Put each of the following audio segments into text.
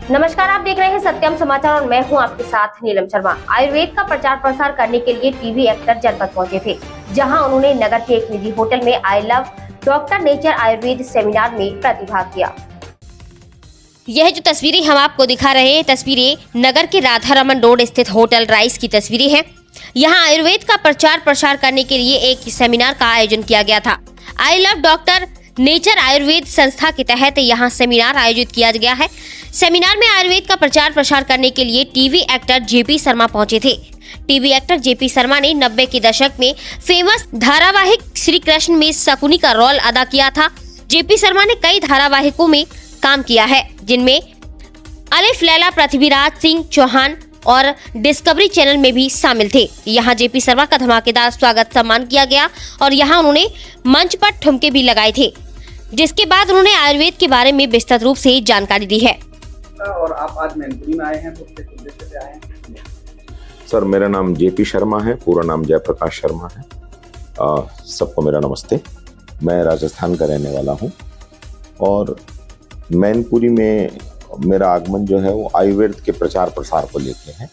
नमस्कार, आप देख रहे हैं सत्यम समाचार और मैं हूं आपके साथ नीलम शर्मा। आयुर्वेद का प्रचार प्रसार करने के लिए टीवी एक्टर जनपद पहुंचे थे, जहां उन्होंने नगर के एक निजी होटल में I love doctor nature Ayurveda seminar में प्रतिभाग किया। यह जो तस्वीरें हम आपको दिखा रहे हैं, तस्वीरें नगर के राधा रमन रोड स्थित होटल राइस की तस्वीरें हैं। यहाँ आयुर्वेद का प्रचार प्रसार करने के लिए एक सेमिनार का आयोजन किया गया था। I love doctor nature Ayurveda संस्था के तहत यहाँ सेमिनार आयोजित किया गया है। सेमिनार में आयुर्वेद का प्रचार प्रसार करने के लिए टीवी एक्टर जेपी शर्मा पहुंचे थे। टीवी एक्टर जेपी शर्मा ने 90 के दशक में फेमस धारावाहिक श्री कृष्ण में शकुनी का रोल अदा किया था। जेपी शर्मा ने कई धारावाहिकों में काम किया है, जिनमें अलिफ लैला, पृथ्वीराज सिंह चौहान और डिस्कवरी चैनल में भी शामिल थे। यहाँ जेपी शर्मा का धमाकेदार स्वागत सम्मान किया गया और यहाँ उन्होंने मंच पर ठुमके भी लगाए थे, जिसके बाद उन्होंने आयुर्वेद के बारे में विस्तृत रूप से जानकारी दी है। और आप आज मैनपुरी में आए हैं, तो किस उद्देश्य से आए हैं? सर, मेरा नाम जेपी शर्मा है, पूरा नाम जयप्रकाश शर्मा है। सबको मेरा नमस्ते। मैं राजस्थान का रहने वाला हूं और मैनपुरी में मेरा आगमन जो है वो आयुर्वेद के प्रचार प्रसार को लेके है।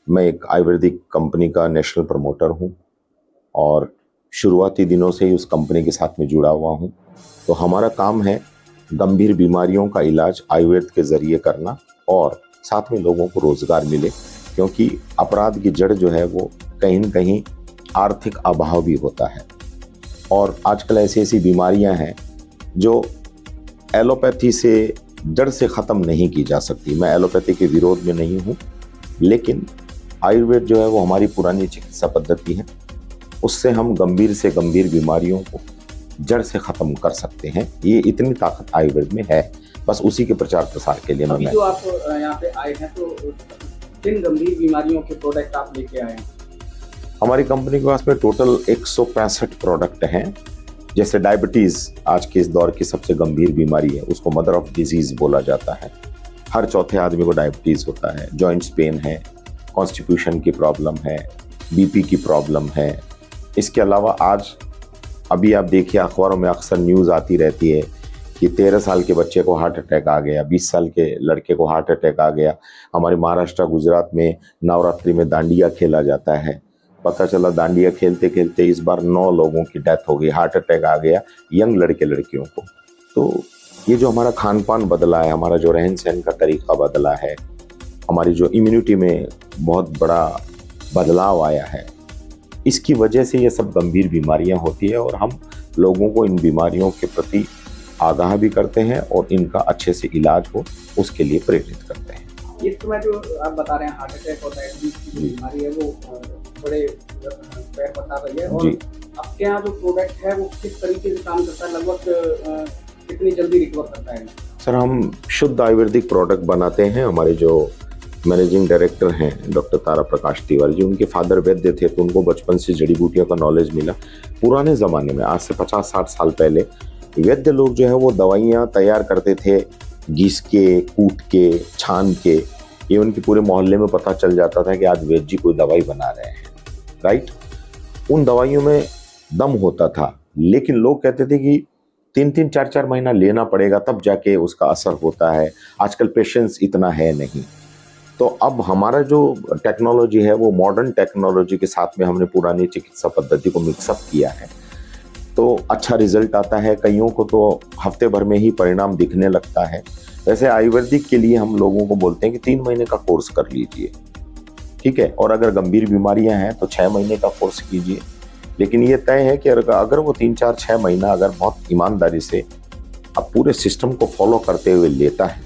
मैं एक आयुर्वेदिक कंपनी का नेशनल प्रमोटर हूं और शुरुआती दिनों से ही उस कंपनी के साथ में जुड़ा हुआ हूं। तो हमारा काम है गंभीर बीमारियों का इलाज आयुर्वेद के जरिए करना और साथ में लोगों को रोजगार मिले, क्योंकि अपराध की जड़ जो है वो कहीं न कहीं आर्थिक अभाव भी होता है। और आजकल ऐसी ऐसी बीमारियां हैं जो एलोपैथी से जड़ से ख़त्म नहीं की जा सकती। मैं एलोपैथी के विरोध में नहीं हूँ, लेकिन आयुर्वेद जो है वो हमारी पुरानी चिकित्सा पद्धति है, उससे हम गंभीर से गंभीर बीमारियों को जड़ से ख़त्म कर सकते हैं। ये इतनी ताकत आयुर्वेद में है। बस उसी के प्रचार प्रसार के लिए अभी जो आप यहाँ पे आए हैं, तो किन गंभीर बीमारियों के प्रोडक्ट आप लेके आए हैं? हमारी कंपनी के पास में टोटल 165 प्रोडक्ट हैं। जैसे डायबिटीज़ आज के इस दौर की सबसे गंभीर बीमारी है, उसको मदर ऑफ डिजीज़ बोला जाता है। हर चौथे आदमी को डायबिटीज़ होता है। जॉइंट्स पेन है, कॉन्स्टिट्यूशन की प्रॉब्लम है, बीपी की प्रॉब्लम है। इसके अलावा आज अभी आप देखिए अखबारों में अक्सर न्यूज़ आती रहती है कि 13 साल के बच्चे को हार्ट अटैक आ गया, 20 साल के लड़के को हार्ट अटैक आ गया। हमारे महाराष्ट्र गुजरात में नवरात्रि में डांडिया खेला जाता है। पता चला डांडिया खेलते खेलते इस बार 9 लोगों की डेथ हो गई, हार्ट अटैक आ गया यंग लड़के लड़कियों को। तो ये जो हमारा खान पान बदला है, हमारा जो रहन सहन का तरीका बदला है, हमारी जो इम्यूनिटी में बहुत बड़ा बदलाव आया है, इसकी वजह से ये सब गंभीर बीमारियां होती है और हम लोगों को इन बीमारियों के प्रति आगाह भी करते हैं और इनका अच्छे से इलाज हो उसके लिए प्रेरित करते हैं। इस समय जो आप बता रहे हैं हार्ट अटैक और डायबिटीज की बीमारी है, वो बड़े पैर बता रही है, और आपके यहाँ जो प्रोडक्ट है वो किस तरीके से काम करता है, लगभग कितनी जल्दी रिकवर करता है? सर, हम शुद्ध आयुर्वेदिक प्रोडक्ट बनाते हैं। हमारे जो मैनेजिंग डायरेक्टर हैं डॉक्टर तारा प्रकाश तिवारी जी, उनके फादर वैद्य थे, तो उनको बचपन से जड़ी बूटियों का नॉलेज मिला। पुराने ज़माने में आज से 50-60 साल पहले वैद्य लोग जो है वो दवाइयाँ तैयार करते थे, घिस के, कूट के, छान के। ये उनके पूरे मोहल्ले में पता चल जाता था कि आज वैद्य जी कोई दवाई बना रहे हैं, राइट। उन दवाइयों में दम होता था, लेकिन लोग कहते थे कि 3-3, 4-4 महीना लेना पड़ेगा तब जाके उसका असर होता है। आजकल पेशेंस इतना है नहीं। तो अब हमारा जो टेक्नोलॉजी है वो मॉडर्न टेक्नोलॉजी के साथ में हमने पुरानी चिकित्सा पद्धति को मिक्सअप किया है, तो अच्छा रिजल्ट आता है। कईयों को तो हफ्ते भर में ही परिणाम दिखने लगता है। वैसे आयुर्वेदिक के लिए हम लोगों को बोलते हैं कि 3 महीने का कोर्स कर लीजिए, ठीक है, और अगर गंभीर बीमारियां हैं तो 6 महीने का कोर्स कीजिए। लेकिन ये तय है कि अगर वो 3-4-6 महीना अगर बहुत ईमानदारी से अब पूरे सिस्टम को फॉलो करते हुए लेता है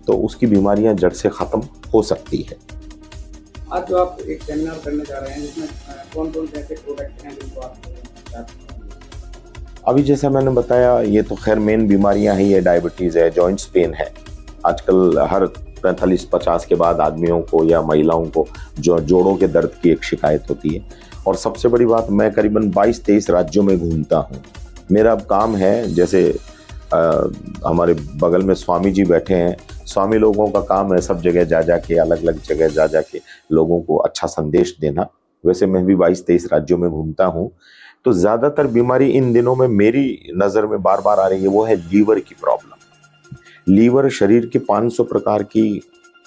तो उसकी बीमारियां जड़ से ख़त्म हो सकती है। आज जो आप एक सेमिनार करने जा रहे हैं, जिसमें कौन कौन से ऐसे प्रोडक्ट हैं जिनको आप? अभी जैसा मैंने बताया, ये तो खैर मेन बीमारियां हैं, ये डायबिटीज़ है, जॉइंट्स पेन है। आजकल हर 45-50 के बाद आदमियों को या महिलाओं को जो जोड़ों के दर्द की एक शिकायत होती है। और सबसे बड़ी बात, मैं करीबन 22-23 राज्यों में घूमता हूँ। मेरा अब काम है, जैसे हमारे बगल में स्वामी जी बैठे हैं, स्वामी लोगों का काम है सब जगह जा के, अलग अलग जगह जा के लोगों को अच्छा संदेश देना। वैसे मैं भी 22-23 राज्यों में घूमता हूँ। तो ज़्यादातर बीमारी इन दिनों में मेरी नज़र में बार बार आ रही है, वो है लीवर की प्रॉब्लम। लीवर शरीर के 500 प्रकार की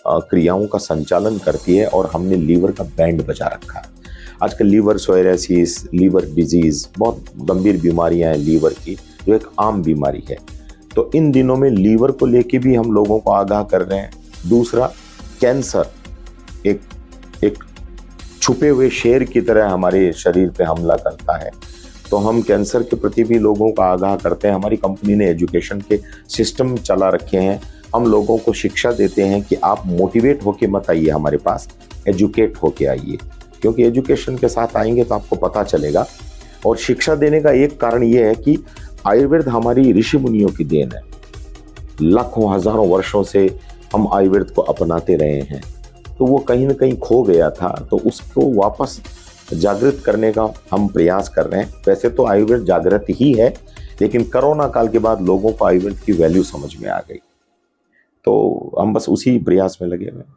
क्रियाओं का संचालन करती है और हमने लीवर का बैंड बजा रखा है। आजकल लीवर सोरेसिस, लीवर डिजीज, बहुत गंभीर बीमारियां हैं लीवर की, जो एक आम बीमारी है। तो इन दिनों में लीवर को लेके भी हम लोगों को आगाह कर रहे हैं। दूसरा, कैंसर एक छुपे हुए शेर की तरह हमारे शरीर पे हमला करता है, तो हम कैंसर के प्रति भी लोगों को आगाह करते हैं। हमारी कंपनी ने एजुकेशन के सिस्टम चला रखे हैं। हम लोगों को शिक्षा देते हैं कि आप मोटिवेट होके मत आइए हमारे पास, एजुकेट होके आइए, क्योंकि एजुकेशन के साथ आएंगे तो आपको पता चलेगा। और शिक्षा देने का एक कारण ये है कि आयुर्वेद हमारी ऋषि मुनियों की देन है। लाखों हजारों वर्षों से हम आयुर्वेद को अपनाते रहे हैं, तो वो कहीं ना कहीं खो गया था, तो उसको वापस जागृत करने का हम प्रयास कर रहे हैं। वैसे तो आयुर्वेद जागृत ही है, लेकिन कोरोना काल के बाद लोगों को आयुर्वेद की वैल्यू समझ में आ गई, तो हम बस उसी प्रयास में लगे हुए हैं।